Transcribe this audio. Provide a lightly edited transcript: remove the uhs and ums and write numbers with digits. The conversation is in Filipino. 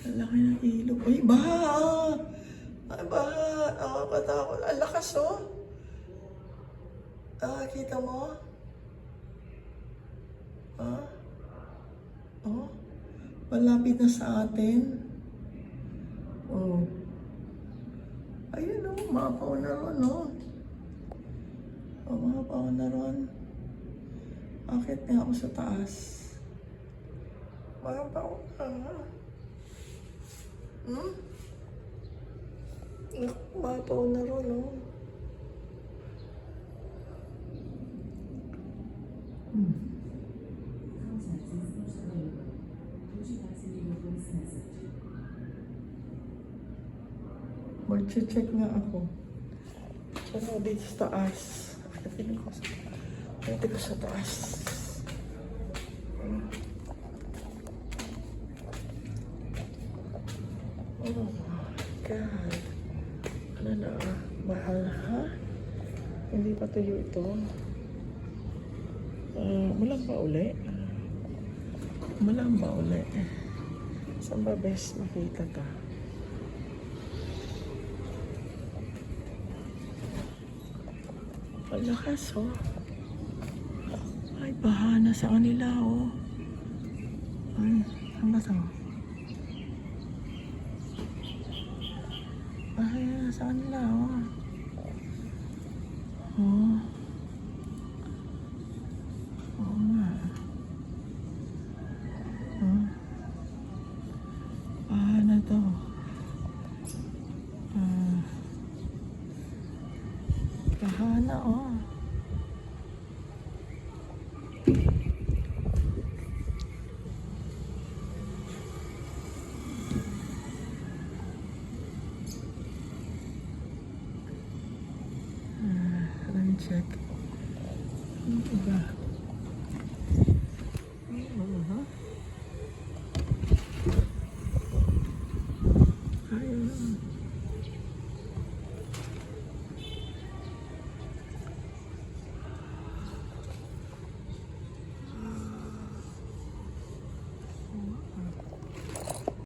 Ang laki ng ilog. Ay, baha! Ay, baha! Nakakatakot. Ang lakas, oh! Kita mo? Oh? Malapit na sa atin. Oh. Ayun, oh. Mapaw na ron, oh. Mapaw na ron. Akit nga ako sa taas. Mapaw na. Mapaw na ron, oh. Mag-check nga ako. Ano dito sa taas? Pwede ko sa taas. Oh my God. Ano na? Mahal, ha? Hindi pa tuyo ito. Malang ba uli? Malang ba uli? Saan ba best makita ka? Ang lakas, oh. Ay, baha na sa kanila, oh. Ay, saan ba ito? Baha na sa kanila, oh. Oh. Oo nga. Oh. Baha na to. Baha na, oh. Check. Ano ba?